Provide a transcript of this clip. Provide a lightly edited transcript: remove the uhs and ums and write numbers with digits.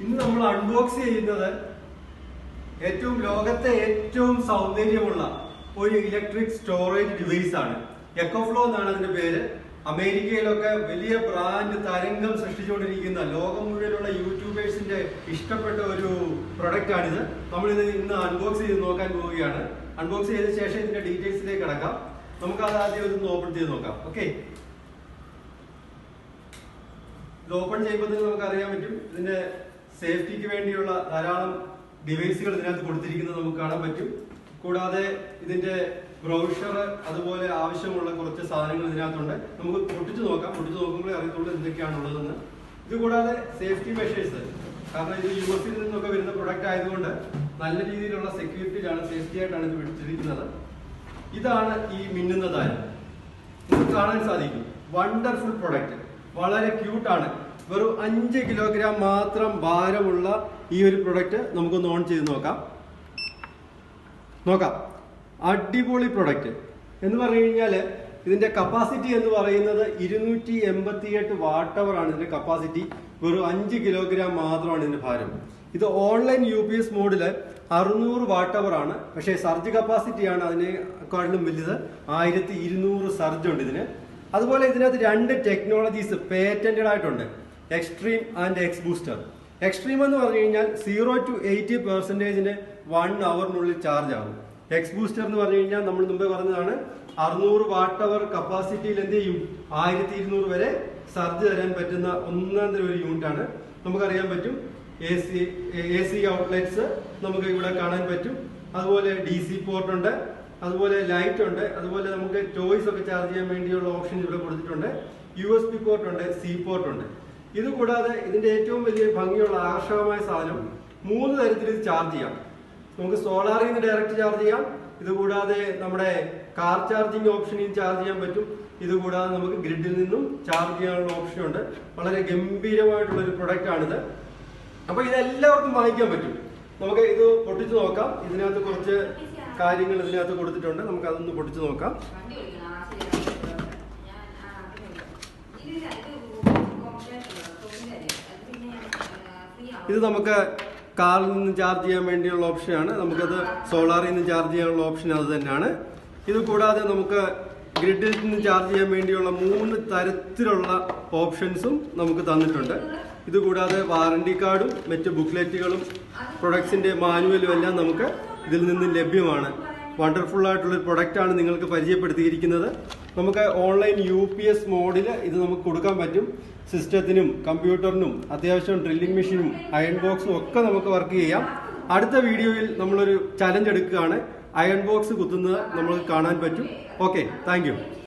ഇന്ന് നമ്മൾ അൺബോക്സ് ചെയ്യുന്നത് ലോകത്തെ ഏറ്റവും സൗന്ദര്യമുള്ള ഒരു ഇലക്ട്രിക് സ്റ്റോറേജ് ഡിവൈസ് ആണ്. എക്കോഫ്ലോ എന്നാണ് അതിന്റെ പേര്. അമേരിക്കയിലൊക്കെ വലിയ ബ്രാൻഡ് തരംഗം സൃഷ്ടിച്ചുകൊണ്ടിരിക്കുന്ന ലോകം മുഴുവനുള്ള യൂട്യൂബേഴ്സിന്റെ ഇഷ്ടപ്പെട്ട ഒരു പ്രൊഡക്റ്റ് ആണിത്. നമ്മളിത് ഇന്ന് അൺബോക്സ് ചെയ്ത് നോക്കാൻ പോവുകയാണ്. അൺബോക്സ് ചെയ്ത ശേഷം ഇതിന്റെ ഡീറ്റെയിൽസിലേക്ക് കടക്കാം. നമുക്ക് അത് ആദ്യം ഒന്ന് ഓപ്പൺ ചെയ്ത് നോക്കാം. ഓക്കെ, ഇത് ഓപ്പൺ ചെയ്യുമ്പോൾ നമുക്ക് അറിയാൻ പറ്റും ഇതിന്റെ സേഫ്റ്റിക്ക് വേണ്ടിയുള്ള ധാരാളം ഡിവൈസുകൾ ഇതിനകത്ത് കൊടുത്തിരിക്കുന്നത് നമുക്ക് കാണാൻ പറ്റും. കൂടാതെ ഇതിന്റെ ബ്രൗഷർ, അതുപോലെ ആവശ്യമുള്ള കുറച്ച് സാധനങ്ങൾ ഇതിനകത്തുണ്ട്. നമുക്ക് പൊട്ടിച്ചു നോക്കാം. പൊട്ടിച്ചു നോക്കുമ്പോഴേ അറിയത്തുള്ളൂ എന്തൊക്കെയാണുള്ളതെന്ന്. ഇത് കൂടാതെ സേഫ്റ്റി മെഷേഴ്സ്, കാരണം ഇത് യുഎസിൽ നിന്നൊക്കെ വരുന്ന പ്രൊഡക്റ്റ് ആയതുകൊണ്ട് നല്ല രീതിയിലുള്ള സെക്യൂരിറ്റിയിലാണ്, സേഫ്റ്റി ആയിട്ടാണ് ഇത് പിടിച്ചിരിക്കുന്നത്. ഇതാണ് ഈ മിന്നുന്ന താരം. നമുക്ക് കാണാൻ സാധിക്കും. വണ്ടർഫുൾ പ്രൊഡക്റ്റ്, വളരെ ക്യൂട്ടാണ്. വെറും 5 കിലോഗ്രാം മാത്രം ഭാരമുള്ള ഈ ഒരു പ്രൊഡക്റ്റ് നമുക്കൊന്ന് ഓൺ ചെയ്ത് നോക്കാം. അടിപൊളി പ്രൊഡക്റ്റ് എന്ന് പറഞ്ഞു കഴിഞ്ഞാൽ ഇതിന്റെ കപ്പാസിറ്റി എന്ന് പറയുന്നത് 288 വാട്ട് അവർ ആണ് ഇതിന്റെ കപ്പാസിറ്റി. വെറും 5 കിലോഗ്രാം മാത്രമാണ് ഇതിന്റെ ഭാരം. ഇത് ഓൺലൈൻ UPS മോഡില് 600 വാട്ട് അവർ ആണ്. പക്ഷേ സർജ് കപ്പാസിറ്റിയാണ് അതിനെക്കാട്ടിലും വലുത്. 1200 സർജ് ഉണ്ട് ഇതിന്. അതുപോലെ ഇതിനകത്ത് 2 ടെക്നോളജീസ് പേറ്റന്റഡ് ആയിട്ടുണ്ട്, extreme and X booster. Extreme എന്ന് പറഞ്ഞു കഴിഞ്ഞാൽ 0 to 80% 1 അവറിനുള്ളിൽ ചാർജ് ആകും. എക്സ് ബൂസ്റ്റർ എന്ന് പറഞ്ഞു കഴിഞ്ഞാൽ നമ്മൾ മുമ്പേ പറഞ്ഞതാണ് 600 വാട്ട് അവർ കപ്പാസിറ്റിയിൽ എന്ത് ചെയ്യും, 1200 വരെ സർജ് തരാൻ പറ്റുന്ന ഒന്നാം തരം ഒരു യൂണിറ്റ് ആണ്. നമുക്കറിയാൻ പറ്റും AC ഔട്ട്ലെറ്റ്സ് നമുക്ക് ഇവിടെ കാണാൻ പറ്റും. അതുപോലെ DC പോർട്ട് ഉണ്ട്, അതുപോലെ ലൈറ്റ് ഉണ്ട്, അതുപോലെ നമുക്ക് ടോയ്സ് ഒക്കെ ചാർജ് ചെയ്യാൻ വേണ്ടിയുള്ള ഓപ്ഷൻ ഇവിടെ കൊടുത്തിട്ടുണ്ട്. USB പോർട്ട് ഉണ്ട്, C പോർട്ട് ഉണ്ട്. ഇത് കൂടാതെ ഇതിന്റെ ഏറ്റവും വലിയ ഭംഗിയുള്ള ആകർഷകമായ സാധനം 3 തരത്തിൽ ഇത് ചാർജ് ചെയ്യാം. നമുക്ക് സോളാറിൽ നിന്ന് ഡയറക്റ്റ് ചാർജ് ചെയ്യാം. ഇതുകൂടാതെ നമ്മുടെ കാർ ചാർജിങ് ഓപ്ഷനിൽ ചാർജ് ചെയ്യാൻ പറ്റും. ഇതുകൂടാതെ നമുക്ക് ഗ്രിഡിൽ നിന്നും ചാർജ് ചെയ്യാനുള്ള ഓപ്ഷൻ ഉണ്ട്. വളരെ ഗംഭീരമായിട്ടുള്ള ഒരു പ്രൊഡക്റ്റ് ആണിത്. അപ്പൊ ഇതെല്ലാവർക്കും വാങ്ങിക്കാൻ പറ്റും. നമുക്ക് ഇത് പൊട്ടിച്ചു നോക്കാം. ഇതിനകത്ത് കുറച്ച് കാര്യങ്ങൾ ഇതിനകത്ത് കൊടുത്തിട്ടുണ്ട്. നമുക്ക് അതൊന്ന് പൊട്ടിച്ചു നോക്കാം. ഇത് നമുക്ക് കാറിൽ നിന്ന് ചാർജ് ചെയ്യാൻ വേണ്ടിയുള്ള ഓപ്ഷനാണ്. നമുക്കത് സോളാറിൽ നിന്ന് ചാർജ് ചെയ്യാനുള്ള ഓപ്ഷൻ അത് തന്നെയാണ്. ഇത് കൂടാതെ നമുക്ക് ഗ്രിഡിൽ നിന്ന് ചാർജ് ചെയ്യാൻ വേണ്ടിയുള്ള 3 തരത്തിലുള്ള ഓപ്ഷൻസും നമുക്ക് തന്നിട്ടുണ്ട്. ഇത് കൂടാതെ വാറണ്ടി കാർഡും മറ്റ് ബുക്ക്ലെറ്റുകളും പ്രൊഡക്ട്സിന്റെ മാനുവലും എല്ലാം നമുക്ക് ഇതിൽ നിന്ന് ലഭ്യമാണ്. വണ്ടർഫുൾ ആയിട്ടുള്ളൊരു പ്രൊഡക്റ്റാണ് നിങ്ങൾക്ക് പരിചയപ്പെടുത്തിയിരിക്കുന്നത്. നമുക്ക് ഓൺലൈൻ UPS മോഡിൽ ഇത് നമുക്ക് കൊടുക്കാൻ പറ്റും. സിസ്റ്റത്തിനും കമ്പ്യൂട്ടറിനും അത്യാവശ്യം ഡ്രില്ലിംഗ് മെഷീനും അയൺ ബോക്സും ഒക്കെ നമുക്ക് വർക്ക് ചെയ്യാം. അടുത്ത വീഡിയോയിൽ നമ്മളൊരു ചലഞ്ച് എടുക്കുകയാണ്. അയൺ ബോക്സ് കുത്തുന്നത് നമുക്ക് കാണാൻ പറ്റും. Okay, thank you.